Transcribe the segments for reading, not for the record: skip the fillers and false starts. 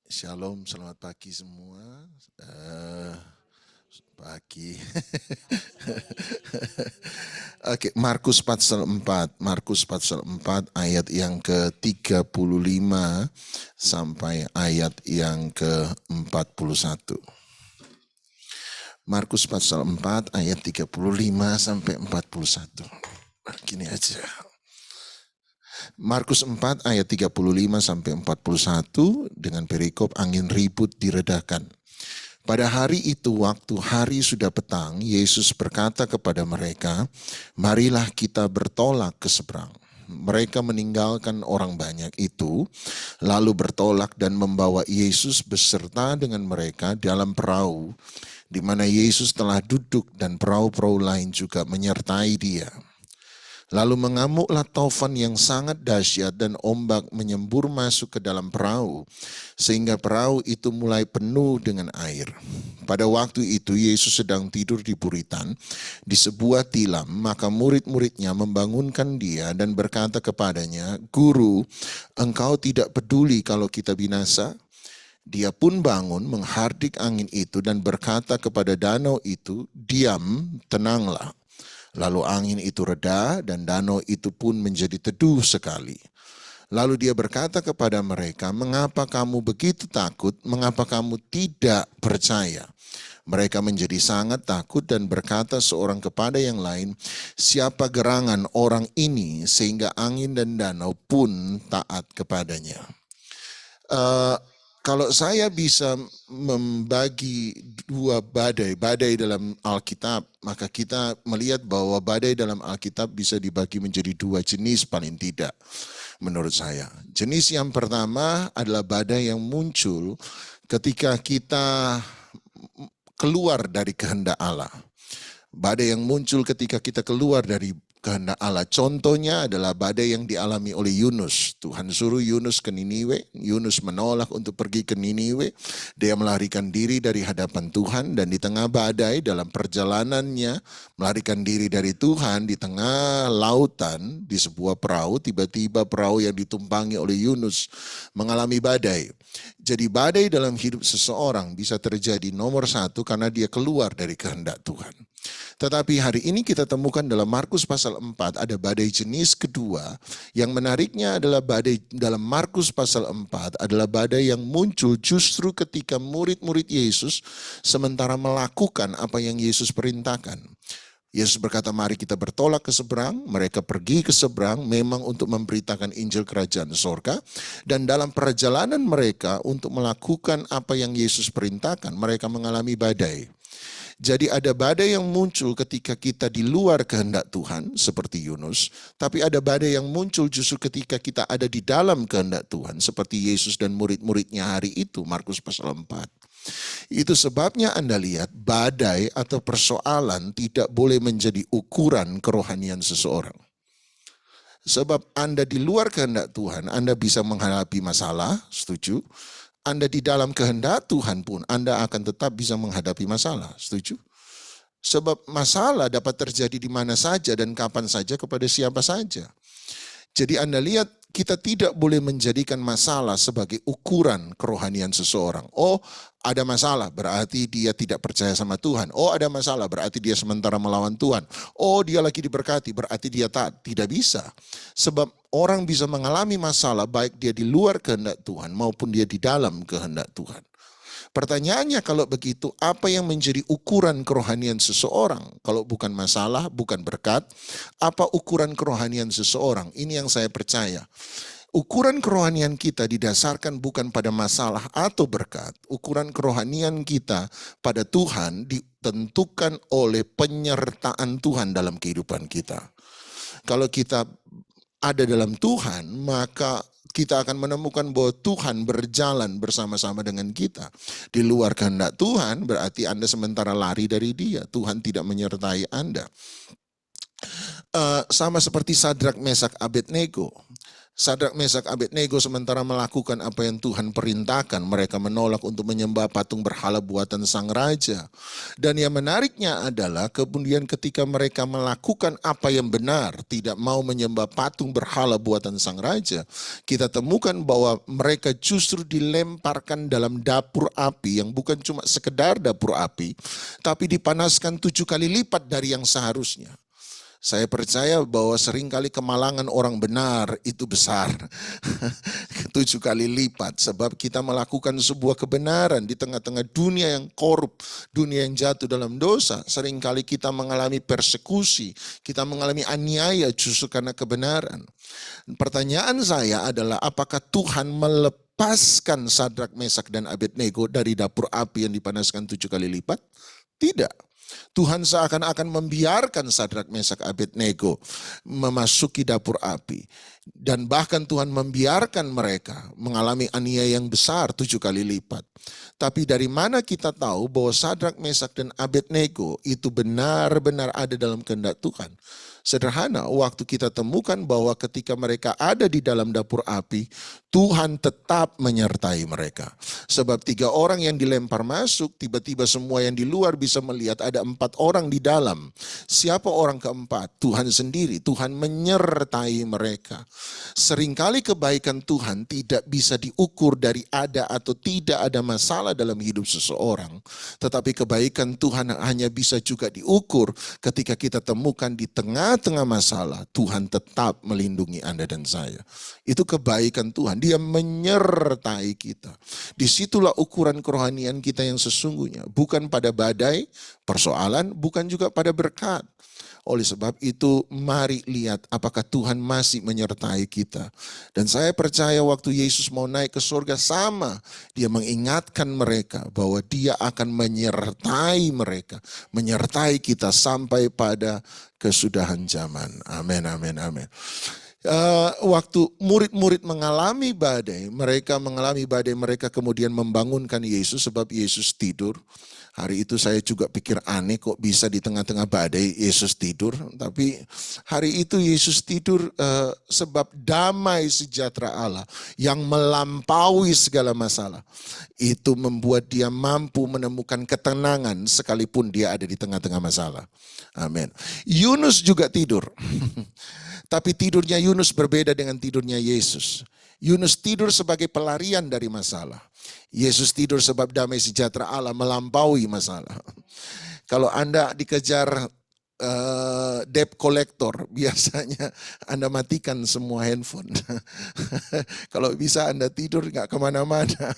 Shalom, selamat pagi semua. Eh, Pagi. Oke, Markus pasal 4. Markus pasal 4 ayat yang ke-35 sampai ayat yang ke-41. Markus pasal 4 ayat 35 sampai 41. Gini aja. Markus 4 ayat 35 sampai 41 dengan perikop angin ribut diredakan. Pada hari itu, waktu hari sudah petang, Yesus berkata kepada mereka, "Marilah kita bertolak ke seberang." Mereka meninggalkan orang banyak itu, lalu bertolak dan membawa Yesus beserta dengan mereka dalam perahu, di mana Yesus telah duduk dan perahu-perahu lain juga menyertai dia. Lalu mengamuklah taufan yang sangat dahsyat dan ombak menyembur masuk ke dalam perahu, sehingga perahu itu mulai penuh dengan air. Pada waktu itu Yesus sedang tidur di buritan di sebuah tilam, maka murid-muridnya membangunkan dia dan berkata kepadanya, "Guru, engkau tidak peduli kalau kita binasa?" Dia pun bangun, menghardik angin itu dan berkata kepada danau itu, "Diam, tenanglah." Lalu angin itu reda dan danau itu pun menjadi teduh sekali. Lalu dia berkata kepada mereka, "Mengapa kamu begitu takut? Mengapa kamu tidak percaya?" Mereka menjadi sangat takut dan berkata seorang kepada yang lain, "Siapa gerangan orang ini sehingga angin dan danau pun taat kepadanya?" Uh, Kalau saya bisa membagi dua badai dalam Alkitab, maka kita melihat bahwa badai dalam Alkitab bisa dibagi menjadi dua jenis paling tidak, menurut saya. Jenis yang pertama adalah badai yang muncul ketika kita keluar dari kehendak Allah. Badai yang muncul ketika kita keluar dari kehendak Allah. Contohnya adalah badai yang dialami oleh Yunus. Tuhan suruh Yunus ke Niniwe. Yunus menolak untuk pergi ke Niniwe. Dia melarikan diri dari hadapan Tuhan, dan di tengah badai dalam perjalanannya melarikan diri dari Tuhan di tengah lautan di sebuah perahu, tiba-tiba perahu yang ditumpangi oleh Yunus mengalami badai. Jadi badai dalam hidup seseorang bisa terjadi nomor satu karena dia keluar dari kehendak Tuhan. Tetapi hari ini kita temukan dalam Markus pasal 4 ada badai jenis kedua. Yang menariknya adalah badai dalam Markus pasal 4 adalah badai yang muncul justru ketika murid-murid Yesus sementara melakukan apa yang Yesus perintahkan. Yesus berkata, "Mari kita bertolak ke seberang." Mereka pergi ke seberang memang untuk memberitakan Injil Kerajaan Sorga. Dan dalam perjalanan mereka untuk melakukan apa yang Yesus perintahkan, mereka mengalami badai. Jadi ada badai yang muncul ketika kita di luar kehendak Tuhan, seperti Yunus. Tapi ada badai yang muncul justru ketika kita ada di dalam kehendak Tuhan, seperti Yesus dan murid-muridnya hari itu, Markus pasal 4. Itu sebabnya Anda lihat badai atau persoalan tidak boleh menjadi ukuran kerohanian seseorang. Sebab Anda di luar kehendak Tuhan, Anda bisa menghadapi masalah, setuju? Anda di dalam kehendak Tuhan pun, Anda akan tetap bisa menghadapi masalah, setuju? Sebab masalah dapat terjadi di mana saja dan kapan saja kepada siapa saja. Jadi Anda lihat, kita tidak boleh menjadikan masalah sebagai ukuran kerohanian seseorang. Oh, ada masalah berarti dia tidak percaya sama Tuhan. Oh, ada masalah berarti dia sementara melawan Tuhan. Oh, dia lagi diberkati berarti dia taat. Tidak bisa. Sebab orang bisa mengalami masalah baik dia di luar kehendak Tuhan maupun dia di dalam kehendak Tuhan. Pertanyaannya kalau begitu, apa yang menjadi ukuran kerohanian seseorang? Kalau bukan masalah, bukan berkat, apa ukuran kerohanian seseorang? Ini yang saya percaya. Ukuran kerohanian kita didasarkan bukan pada masalah atau berkat. Ukuran kerohanian kita pada Tuhan ditentukan oleh penyertaan Tuhan dalam kehidupan kita. Kalau kita ada dalam Tuhan, maka kita akan menemukan bahwa Tuhan berjalan bersama-sama dengan kita. Di luar kehendak Tuhan, berarti Anda sementara lari dari Dia. Tuhan tidak menyertai Anda. Sama seperti Sadrak, Mesak, Abednego. Sadrak, Mesak, Abednego sementara melakukan apa yang Tuhan perintahkan, mereka menolak untuk menyembah patung berhala buatan sang raja. Dan yang menariknya adalah kemudian ketika mereka melakukan apa yang benar, tidak mau menyembah patung berhala buatan sang raja, kita temukan bahwa mereka justru dilemparkan dalam dapur api yang bukan cuma sekedar dapur api, tapi dipanaskan 7 kali lipat dari yang seharusnya. Saya percaya bahwa seringkali kemalangan orang benar itu besar. 7 kali lipat. Sebab kita melakukan sebuah kebenaran di tengah-tengah dunia yang korup, dunia yang jatuh dalam dosa. Seringkali kita mengalami persekusi, kita mengalami aniaya justru karena kebenaran. Pertanyaan saya adalah apakah Tuhan melepaskan Sadrak, Mesak, dan Abednego dari dapur api yang dipanaskan 7 kali lipat? Tidak. Tuhan seakan-akan membiarkan Sadrak, Mesak, Abednego memasuki dapur api. Dan bahkan Tuhan membiarkan mereka mengalami aniaya yang besar 7 kali lipat. Tapi dari mana kita tahu bahwa Sadrak, Mesak, dan Abednego itu benar-benar ada dalam kehendak Tuhan? Sederhana, waktu kita temukan bahwa ketika mereka ada di dalam dapur api, Tuhan tetap menyertai mereka. Sebab 3 orang yang dilempar masuk, tiba-tiba semua yang di luar bisa melihat ada 4 orang di dalam. Siapa orang keempat? Tuhan sendiri. Tuhan menyertai mereka. Seringkali kebaikan Tuhan tidak bisa diukur dari ada atau tidak ada masalah dalam hidup seseorang. Tetapi kebaikan Tuhan hanya bisa juga diukur ketika kita temukan di tengah-tengah masalah, Tuhan tetap melindungi Anda dan saya. Itu kebaikan Tuhan. Dia menyertai kita. Disitulah ukuran kerohanian kita yang sesungguhnya. Bukan pada badai, persoalan, bukan juga pada berkat. Oleh sebab itu, mari lihat apakah Tuhan masih menyertai kita. Dan saya percaya waktu Yesus mau naik ke surga sama. Dia mengingatkan mereka bahwa dia akan menyertai mereka. Menyertai kita sampai pada kesudahan zaman. Amin, amin, amin. Waktu murid-murid mengalami badai, mereka kemudian membangunkan Yesus sebab Yesus tidur. Hari itu saya juga pikir aneh kok bisa di tengah-tengah badai Yesus tidur. Tapi hari itu Yesus tidur sebab damai sejahtera Allah yang melampaui segala masalah. Itu membuat dia mampu menemukan ketenangan sekalipun dia ada di tengah-tengah masalah. Amin. Yunus juga tidur. Tapi tidurnya Yunus berbeda dengan tidurnya Yesus. Yunus tidur sebagai pelarian dari masalah. Yesus tidur sebab damai sejahtera Allah melampaui masalah. Kalau Anda dikejar debt collector, biasanya Anda matikan semua handphone. Kalau bisa Anda tidur nggak kemana-mana,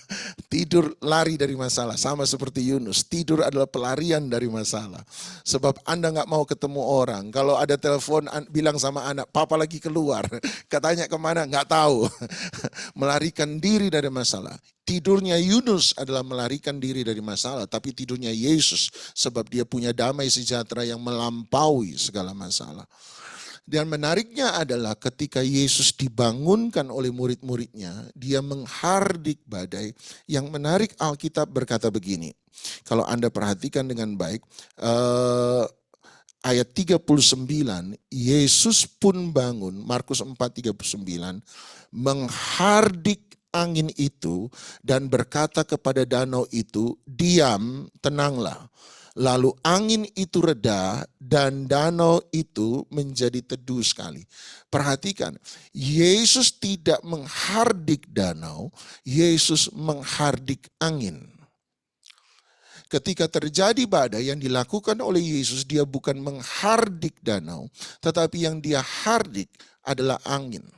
tidur lari dari masalah. Sama seperti Yunus, tidur adalah pelarian dari masalah. Sebab Anda nggak mau ketemu orang. Kalau ada telepon, bilang sama anak, papa lagi keluar. Katanya kemana, nggak tahu. Melarikan diri dari masalah. Tidurnya Yunus adalah melarikan diri dari masalah, tapi tidurnya Yesus sebab dia punya damai sejahtera yang melampaui segala masalah. Dan menariknya adalah ketika Yesus dibangunkan oleh murid-muridnya, dia menghardik badai. Yang menarik Alkitab berkata begini, kalau Anda perhatikan dengan baik, ayat 39, Yesus pun bangun, Markus 4:39, menghardik angin itu dan berkata kepada danau itu, diam, tenanglah. Lalu angin itu reda dan danau itu menjadi teduh sekali. Perhatikan, Yesus tidak menghardik danau, Yesus menghardik angin. Ketika terjadi badai yang dilakukan oleh Yesus, dia bukan menghardik danau, tetapi yang dia hardik adalah angin.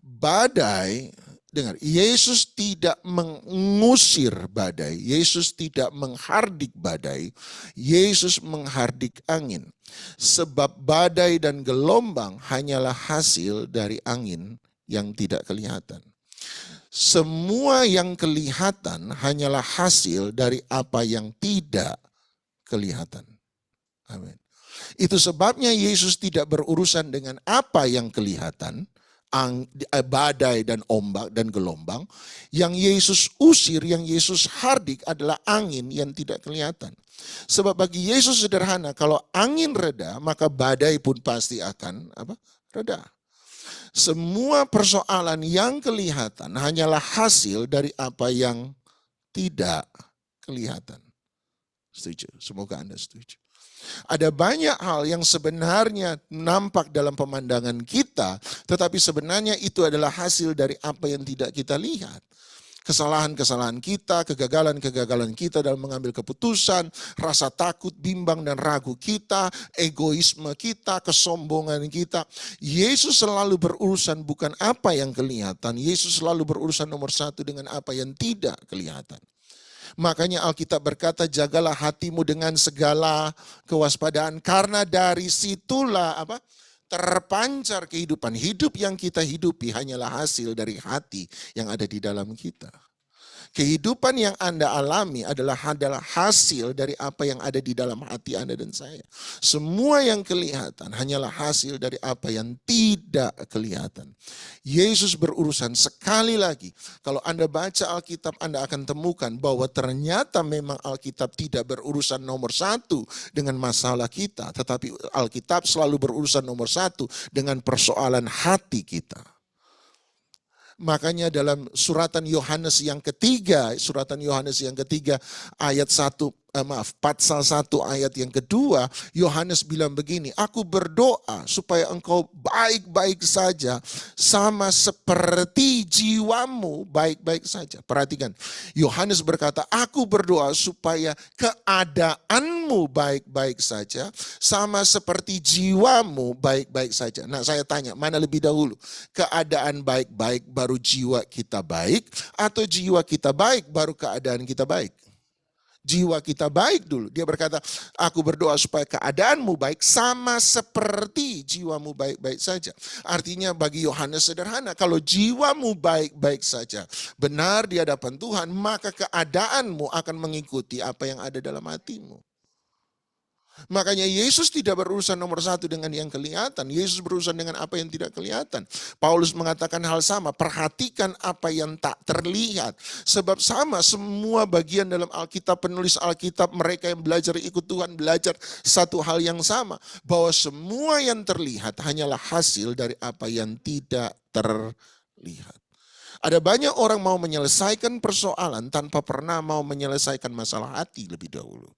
Badai, dengar, Yesus tidak mengusir badai, Yesus tidak menghardik badai, Yesus menghardik angin. Sebab badai dan gelombang hanyalah hasil dari angin yang tidak kelihatan. Semua yang kelihatan hanyalah hasil dari apa yang tidak kelihatan. Amin. Itu sebabnya Yesus tidak berurusan dengan apa yang kelihatan, badai dan ombak dan gelombang. Yang Yesus usir, yang Yesus hardik adalah angin yang tidak kelihatan. Sebab bagi Yesus sederhana, kalau angin reda maka badai pun pasti akan reda. Semua persoalan yang kelihatan hanyalah hasil dari apa yang tidak kelihatan. Setuju? Semoga Anda setuju. Ada banyak hal yang sebenarnya nampak dalam pemandangan kita, tetapi sebenarnya itu adalah hasil dari apa yang tidak kita lihat. Kesalahan-kesalahan kita, kegagalan-kegagalan kita dalam mengambil keputusan, rasa takut, bimbang, dan ragu kita, egoisme kita, kesombongan kita. Yesus selalu berurusan bukan apa yang kelihatan, Yesus selalu berurusan nomor satu dengan apa yang tidak kelihatan. Makanya Alkitab berkata, jagalah hatimu dengan segala kewaspadaan, karena dari situlah terpancar kehidupan. Hidup yang kita hidupi hanyalah hasil dari hati yang ada di dalam kita. Kehidupan yang Anda alami adalah hasil dari apa yang ada di dalam hati Anda dan saya. Semua yang kelihatan hanyalah hasil dari apa yang tidak kelihatan. Yesus berurusan sekali lagi. Kalau Anda baca Alkitab, Anda akan temukan bahwa ternyata memang Alkitab tidak berurusan nomor satu dengan masalah kita. Tetapi Alkitab selalu berurusan nomor satu dengan persoalan hati kita. Makanya dalam suratan Yohanes yang ketiga ayat 1, pasal 1 ayat yang kedua, Yohanes bilang begini, aku berdoa supaya engkau baik-baik saja sama seperti jiwamu baik-baik saja. Perhatikan, Yohanes berkata, aku berdoa supaya keadaanmu baik-baik saja sama seperti jiwamu baik-baik saja. Nah, saya tanya, mana lebih dahulu? Keadaan baik-baik baru jiwa kita baik, atau jiwa kita baik baru keadaan kita baik? Jiwa kita baik dulu. Dia berkata, aku berdoa supaya keadaanmu baik sama seperti jiwamu baik-baik saja. Artinya bagi Yohanes sederhana, kalau jiwamu baik-baik saja, benar di hadapan Tuhan, maka keadaanmu akan mengikuti apa yang ada dalam hatimu. Makanya Yesus tidak berurusan nomor satu dengan yang kelihatan. Yesus berurusan dengan apa yang tidak kelihatan. Paulus mengatakan hal sama, perhatikan apa yang tak terlihat. Sebab sama semua bagian dalam Alkitab, penulis Alkitab, mereka yang belajar ikut Tuhan, belajar satu hal yang sama. Bahwa semua yang terlihat hanyalah hasil dari apa yang tidak terlihat. Ada banyak orang mau menyelesaikan persoalan tanpa pernah mau menyelesaikan masalah hati lebih dahulu.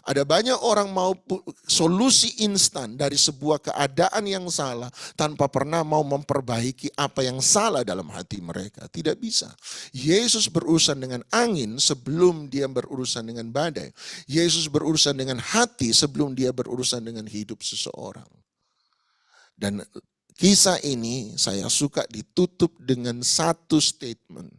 Ada banyak orang mau solusi instan dari sebuah keadaan yang salah tanpa pernah mau memperbaiki apa yang salah dalam hati mereka. Tidak bisa. Yesus berurusan dengan angin sebelum dia berurusan dengan badai. Yesus berurusan dengan hati sebelum dia berurusan dengan hidup seseorang. Dan kisah ini saya suka ditutup dengan satu statement.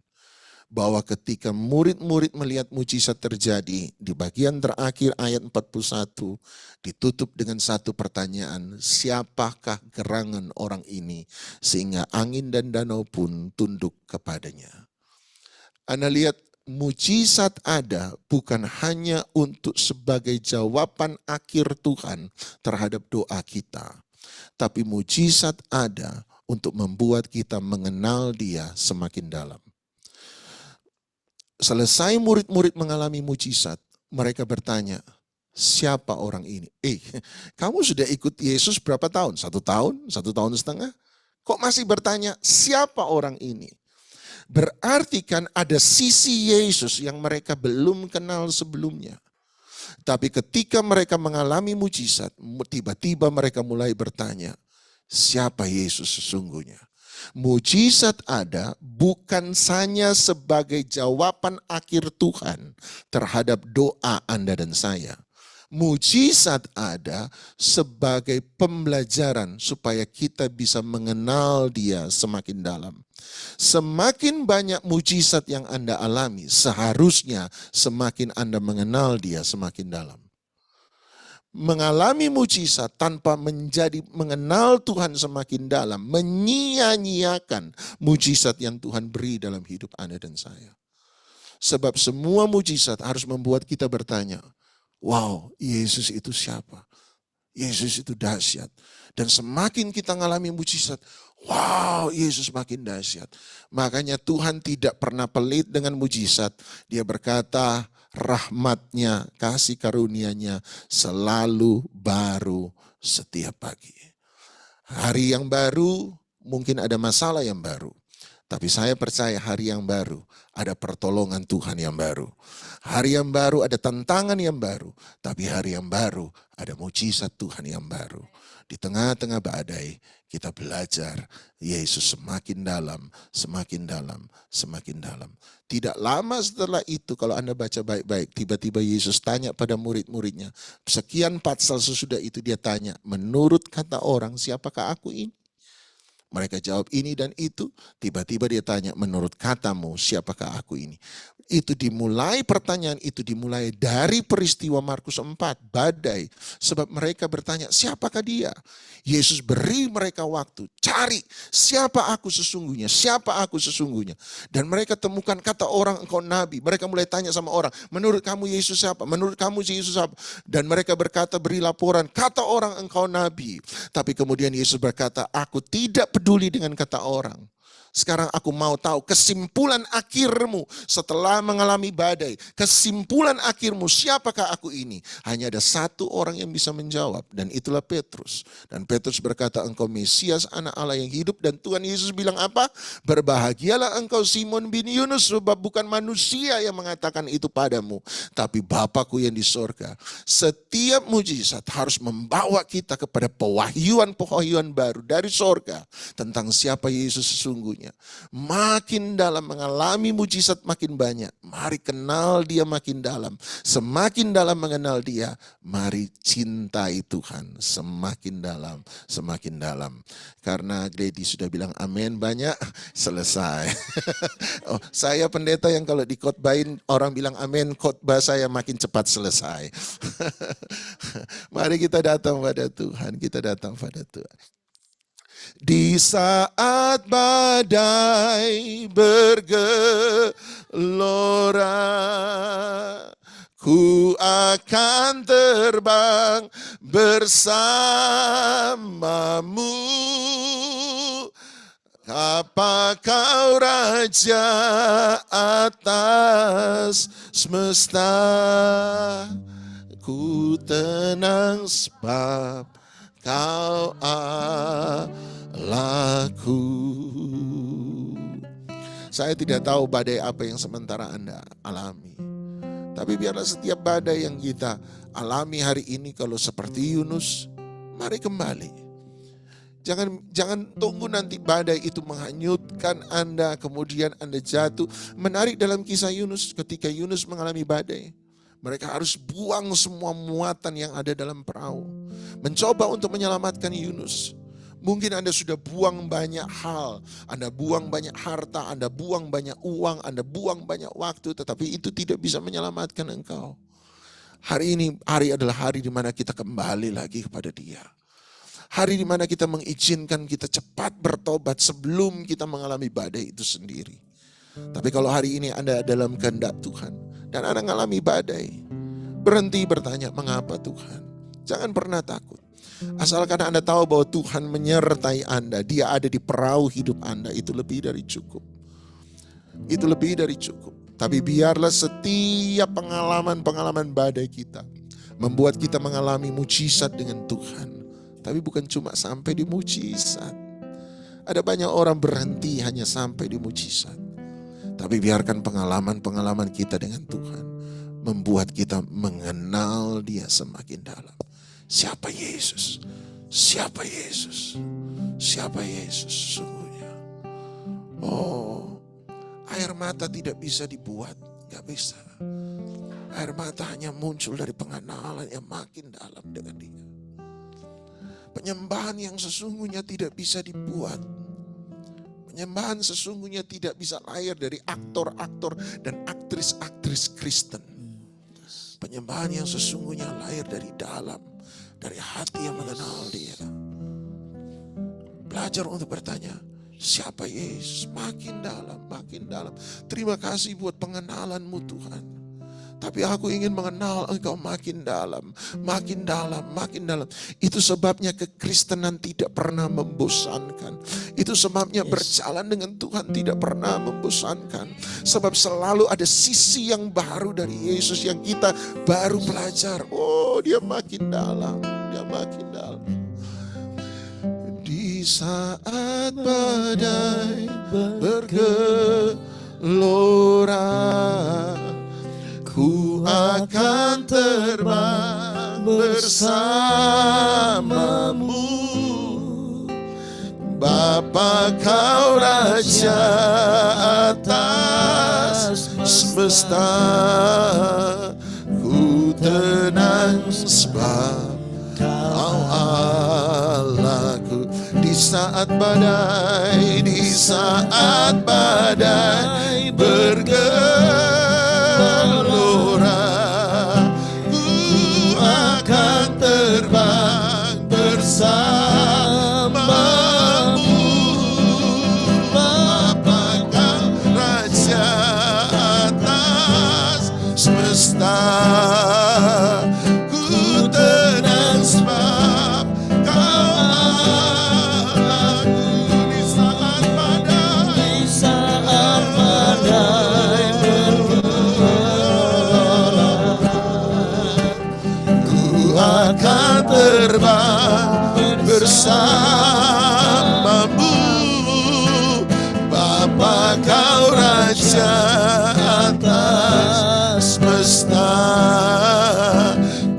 Bahwa ketika murid-murid melihat mujizat terjadi, di bagian terakhir ayat 41, ditutup dengan satu pertanyaan, siapakah gerangan orang ini sehingga angin dan danau pun tunduk kepadanya. Anda lihat, mujizat ada bukan hanya untuk sebagai jawaban akhir Tuhan terhadap doa kita, tapi mujizat ada untuk membuat kita mengenal Dia semakin dalam. Selesai murid-murid mengalami mujizat, mereka bertanya, siapa orang ini? Kamu sudah ikut Yesus berapa tahun? 1 tahun? 1 tahun setengah? Kok masih bertanya, siapa orang ini? Berarti kan ada sisi Yesus yang mereka belum kenal sebelumnya. Tapi ketika mereka mengalami mujizat, tiba-tiba mereka mulai bertanya, siapa Yesus sesungguhnya? Mujizat ada bukan hanya sebagai jawaban akhir Tuhan terhadap doa Anda dan saya. Mujizat ada sebagai pembelajaran supaya kita bisa mengenal Dia semakin dalam. Semakin banyak mujizat yang Anda alami, seharusnya semakin Anda mengenal Dia semakin dalam. Mengalami mujizat tanpa mengenal Tuhan semakin dalam, menyia-nyiakan mujizat yang Tuhan beri dalam hidup Anda dan saya. Sebab semua mujizat harus membuat kita bertanya, wow, Yesus itu siapa? Yesus itu dahsyat. Dan semakin kita mengalami mujizat, wow, Yesus makin dahsyat. Makanya Tuhan tidak pernah pelit dengan mujizat. Dia berkata, rahmat-Nya, kasih karunia-Nya selalu baru setiap pagi. Hari yang baru, mungkin ada masalah yang baru. Tapi saya percaya hari yang baru ada pertolongan Tuhan yang baru. Hari yang baru ada tantangan yang baru. Tapi hari yang baru ada mujizat Tuhan yang baru. Di tengah-tengah badai kita belajar Yesus semakin dalam, semakin dalam, semakin dalam. Tidak lama setelah itu kalau Anda baca baik-baik, tiba-tiba Yesus tanya pada murid-muridnya. Sekian pasal sesudah itu dia tanya, menurut kata orang siapakah aku ini? Mereka jawab ini dan itu. Tiba-tiba dia tanya, menurut katamu siapakah aku ini? Itu dimulai, pertanyaan itu dimulai dari peristiwa Markus 4, badai. Sebab mereka bertanya, siapakah dia? Yesus beri mereka waktu, cari siapa aku sesungguhnya, siapa aku sesungguhnya. Dan mereka temukan kata orang engkau nabi. Mereka mulai tanya sama orang, menurut kamu Yesus siapa? Menurut kamu Yesus siapa? Dan mereka berkata, beri laporan, kata orang engkau nabi. Tapi kemudian Yesus berkata, aku tidak peduli dengan kata orang. Sekarang aku mau tahu kesimpulan akhirmu setelah mengalami badai. Kesimpulan akhirmu, siapakah aku ini? Hanya ada satu orang yang bisa menjawab, dan itulah Petrus. Dan Petrus berkata, engkau Mesias, anak Allah yang hidup. Dan Tuhan Yesus bilang apa? Berbahagialah engkau Simon bin Yunus, sebab bukan manusia yang mengatakan itu padamu, tapi Bapakku yang di sorga. Setiap mujizat harus membawa kita kepada pewahyuan-pewahyuan baru dari sorga tentang siapa Yesus sesungguhnya. Makin dalam mengalami mujizat makin banyak. Mari kenal dia makin dalam. Semakin dalam mengenal dia, mari cintai Tuhan semakin dalam, semakin dalam. Karena Glady sudah bilang amin banyak, selesai. Oh, saya pendeta yang kalau dikhotbahin orang bilang amin, khotbah saya makin cepat selesai. Mari kita datang pada Tuhan, kita datang pada Tuhan. Di saat badai bergelora, ku akan terbang bersamamu. Apa kau raja atas semesta? Ku tenang sebab kau Allahku. Saya tidak tahu badai apa yang sementara Anda alami. Tapi biarlah setiap badai yang kita alami hari ini, kalau seperti Yunus, mari kembali. Jangan tunggu nanti badai itu menghanyutkan Anda, kemudian Anda jatuh. Menarik dalam kisah Yunus, ketika Yunus mengalami badai, mereka harus buang semua muatan yang ada dalam perahu. Mencoba untuk menyelamatkan Yunus. Mungkin Anda sudah buang banyak hal, Anda buang banyak harta, Anda buang banyak uang, Anda buang banyak waktu, tetapi itu tidak bisa menyelamatkan engkau. Hari ini adalah hari di mana kita kembali lagi kepada Dia. Hari di mana kita mengizinkan kita cepat bertobat sebelum kita mengalami badai itu sendiri. Tapi kalau hari ini Anda dalam kehendak Tuhan dan Anda mengalami badai, berhenti bertanya, mengapa Tuhan? Jangan pernah takut. Asalkan Anda tahu bahwa Tuhan menyertai Anda, Dia ada di perahu hidup Anda, itu lebih dari cukup. Itu lebih dari cukup. Tapi biarlah setiap pengalaman-pengalaman badai kita membuat kita mengalami mujizat dengan Tuhan. Tapi bukan cuma sampai di mujizat. Ada banyak orang berhenti hanya sampai di mujizat. Tapi biarkan pengalaman-pengalaman kita dengan Tuhan membuat kita mengenal Dia semakin dalam. Siapa Yesus? Siapa Yesus? Siapa Yesus sesungguhnya? Oh, air mata tidak bisa dibuat. Gak bisa. Air mata hanya muncul dari pengenalan yang makin dalam dengan Dia. Penyembahan yang sesungguhnya tidak bisa dibuat. Penyembahan sesungguhnya tidak bisa lahir dari aktor-aktor dan aktris-aktris Kristen. Penyembahan yang sesungguhnya lahir dari dalam, dari hati yang mengenal Dia. Belajar untuk bertanya, siapa Yesus? Makin dalam, makin dalam. Terima kasih buat pengenalan-Mu Tuhan. Tapi aku ingin mengenal Engkau makin dalam, makin dalam, makin dalam. Itu sebabnya kekristenan tidak pernah membosankan. Itu sebabnya berjalan dengan Tuhan tidak pernah membosankan. Sebab selalu ada sisi yang baru dari Yesus yang kita baru belajar. Oh, Dia makin dalam, Dia makin dalam. Di saat badai bergelora, ku akan terbang bersamamu. Bapa, kau Raja atas semesta, ku tenang sebab kau Allahku. Di saat badai bergelora, ku akan terbang bersamamu. Bapa, kau Raja atas semesta, ku tenang sebab kau Allahku. Di saat badai bergelora, ku akan terbang bersamamu. Bapa, kau Raja atas semesta,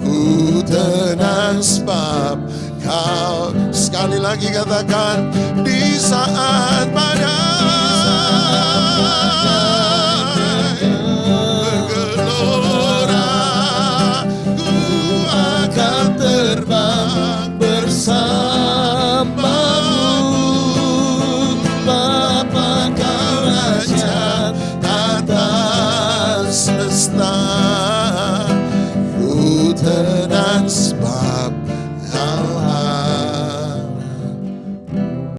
ku tenang sebab kau. Sekali lagi katakan, di saat badai